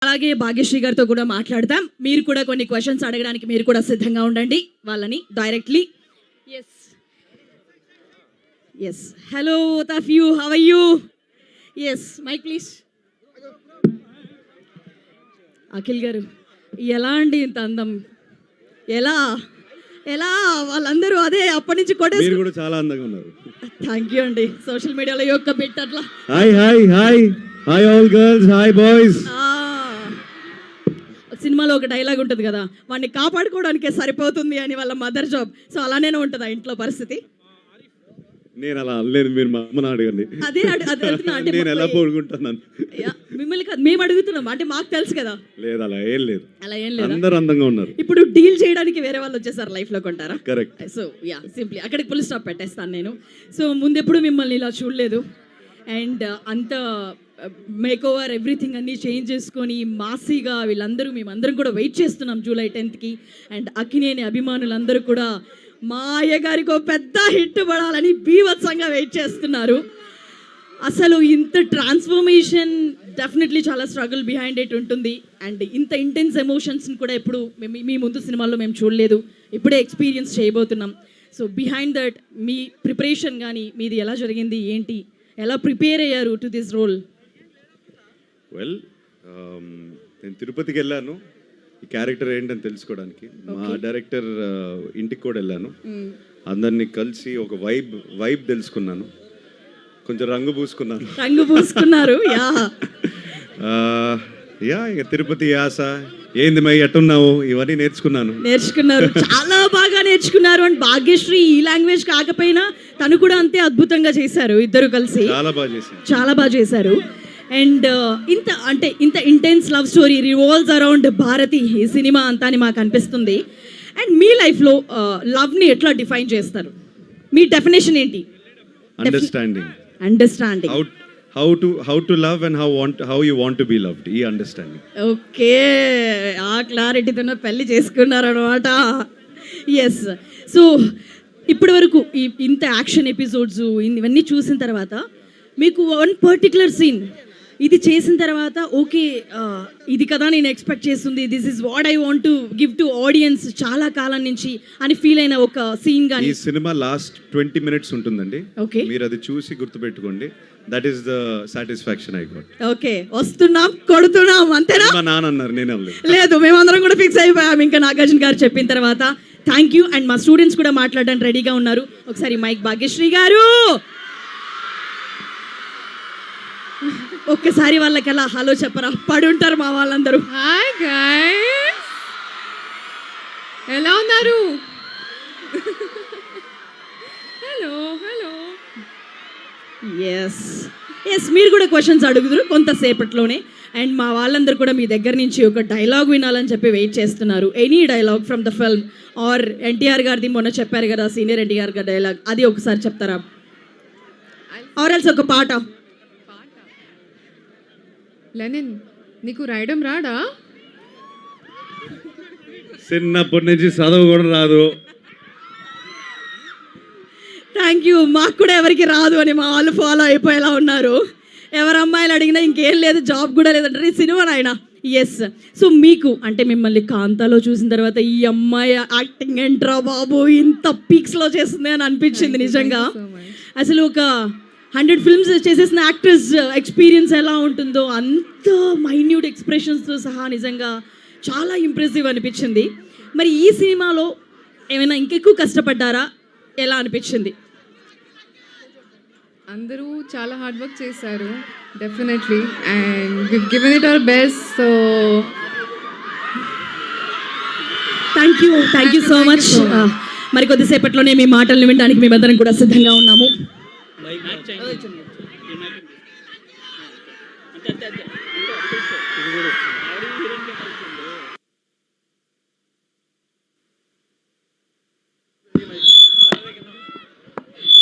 అలాగే భాగ్యశ్రీ గారితో కూడా మాట్లాడతాం. మీరు కూడా కొన్ని క్వశ్చన్స్ అడగడానికి మీరు కూడా సిద్ధంగా ఉండండి వాళ్ళని directly. Yes hello both of you, how are you? Yes mike please. Akhil గారు ఎలా అండి ఇంత అందం? ఎలా ఎలా వాళ్ళందరూ అదే అప్పటి నుంచి మీరు కూడా చాలా అందంగా ఉన్నారు. థ్యాంక్ యూ అండి. సోషల్ మీడియాలో యొక్క బిట్ అట్లా hi hi hi hi all girls, hi boys. సినిమాలో ఒక డైలాగ్ ఉంటుంది కదా, వాడిని కాపాడుకోవడానికే సరిపోతుంది అని వాళ్ళ మదర్ జాబ్. సో అలానే ఉంటుందా ఇంట్లో పరిస్థితి? నేను అలా అనలేదు, మీరు మా అమ్మని అడగండి. అదే అంటే నేను ఎలా పోడుకుంటున్నాను మిమ్మల్ని కాదు, మేము అడుగుతున్నాం. అంటే మాకు తెలుసు కదా. లేదు అలా ఏం లేదు, అలా ఏం లేదు. అందరూ అందంగా ఉన్నారు. ఇప్పుడు డీల్ చేయడానికి వేరే వాళ్ళు వచ్చేసారు లైఫ్ లో కొంటారా? కరెక్ట్. సో యా సింప్లీ అక్కడికి ఫుల్ స్టాప్ పెట్టేస్తాను నేను. సో ముందెప్పుడు మిమ్మల్ని ఇలా చూడలేదు. అండ్ అంత మేక్ ఓవర్ ఎవ్రీథింగ్ అన్నీ చేంజ్ చేసుకొని మాసీగా వీళ్ళందరూ మేమందరం కూడా వెయిట్ చేస్తున్నాం జూలై 10th. అండ్ అక్కినేని అభిమానులందరూ కూడా మా అయ్యగారికి ఒక పెద్ద హిట్ పడాలని బీభత్సంగా వెయిట్ చేస్తున్నారు. అసలు ఇంత ట్రాన్స్ఫర్మేషన్ డెఫినెట్లీ చాలా స్ట్రగుల్ బిహైండ్ ఇట్ ఉంటుంది. అండ్ ఇంత ఇంటెన్స్ ఎమోషన్స్ని కూడా ఎప్పుడు మీ ముందు సినిమాల్లో మేము చూడలేదు, ఇప్పుడే ఎక్స్పీరియన్స్ చేయబోతున్నాం. So behind that me preparation కానీ మీది ఎలా జరిగింది, ఏంటి, ఎలా ప్రిపేర్ అయ్యారు టు దిస్ రోల్? వెల్, నేను తిరుపతికి వెళ్ళాను ఈ క్యారెక్టర్ ఏంటని తెలుసుకోవడానికి. మా డైరెక్టర్ ఇంటికి కూడా వెళ్ళాను, అందరినీ కలిసి ఒక వైబ్ తెలుసుకున్నాను, కొంచెం రంగు పూసుకున్నారు. యా ఇక తిరుపతి యాస ఏంది మై ఎట్టున్నావు ఇవన్నీ నేర్చుకున్నారు. చాలా బాగా నేర్చుకున్నారు. అండ్ భాగ్యశ్రీ ఈ లాంగ్వేజ్ కాకపోయినా తను కూడా అంతే అద్భుతంగా చేశారు. ఇద్దరు కలిసి చాలా బాగా చేశారు. అండ్ ఇంత intense love story revolves around Bharathi ఈ సినిమా అంతా అని మాకు అనిపిస్తుంది. అండ్ మీ లైఫ్లో లవ్ని ఎట్లా డిఫైన్ చేస్తారు? మీ డెఫినేషన్ ఏంటి? Understanding how to love and how you want to be loved, ఈ అండర్స్టాండింగ్. ఓకే, ఆ క్లారిటీతో పెళ్లి చేసుకున్నారు అనమాట. ఎస్. సో ఇప్పటి వరకు ఇంత యాక్షన్ ఎపిసోడ్స్ ఇవన్నీ చూసిన తర్వాత మీకు వన్ పర్టికులర్ సీన్ ఇది చేసిన తర్వాత ఓకే ఇది కదా నేను ఎక్స్పెక్ట్ చేస్తుంది, this is what I want to give to audience చాలా కాలం నుంచి అని ఫీల్ అయిన ఒక సీన్ గాని? ఈ సినిమా లాస్ట్ 20 minutes ఉంటుందండి. ఓకే, మీరు అది చూసి గుర్తుపెట్టుకోండి. That is the satisfaction I got. Okay, వస్తున్నాం కొడుతున్నాం అంతేనా? మా నాన్న అన్నారు, నేను లేదు, మేమందరం కూడా ఫిక్స్ అయిపోయాం ఇంకా నాగార్జున గారు చెప్పిన తర్వాత. Thank you. అండ్ మా స్టూడెంట్స్ కూడా మాట్లాడడానికి రెడీగా ఉన్నారు. ఒకసారి మైక్ భాగ్యశ్రీ గారు, ఒక్కసారి వాళ్ళకి అలా హలో చెప్పరా, పడుంటారు మా వాళ్ళందరూ. హాయ్ గైస్, ఎలా ఉన్నారు? Hello hello. ఎస్ మీరు కూడా క్వశ్చన్స్ అడుగుదురు కొంతసేపట్లోనే. అండ్ మా వాళ్ళందరూ కూడా మీ దగ్గర నుంచి ఒక డైలాగ్ వినాలని చెప్పి వెయిట్ చేస్తున్నారు. Any dialogue from the film or NTR గారిది మొన్న చెప్పారు కదా సీనియర్ ఎన్టీఆర్ గారి డైలాగ్, అది ఒకసారి చెప్తారా? ఆర్ ఎల్స్ ఒక పాట. లెనిన్, నీకు రాయడం రాడా? చిన్నప్పటి నుంచి చదువు కూడా రాదు. Thank you. మాకు కూడా ఎవరికి రాదు అని మా వాళ్ళు ఫాలో అయిపోయేలా ఉన్నారు. ఎవరు అమ్మాయిలు అడిగినా ఇంకేం లేదు, జాబ్ కూడా లేదంటారు. ఈ సినిమా నాయన. ఎస్. సో మీకు అంటే మిమ్మల్ని కాంతాలో చూసిన తర్వాత ఈ అమ్మాయి యాక్టింగ్ ఏంట్రా బాబు ఇంత పీక్స్లో చేస్తుంది అని అనిపించింది నిజంగా. అసలు ఒక 100 films చేసేసిన యాక్టర్స్ ఎక్స్పీరియన్స్ ఎలా ఉంటుందో అంత మైన్యూట్ ఎక్స్ప్రెషన్స్తో సహా నిజంగా చాలా ఇంప్రెసివ్ అనిపించింది. మరి ఈ సినిమాలో ఏమైనా ఇంకెక్కువ కష్టపడ్డారా? ఎలా అనిపించింది? అందరూ చాలా హార్డ్ వర్క్ చేశారు definitely, and we've given it our best. So thank you so much. మరి కొద్దిసేపట్లోనే మీ మాటలను వినడానికి మేమందరం కూడా సిద్ధంగా ఉన్నాము.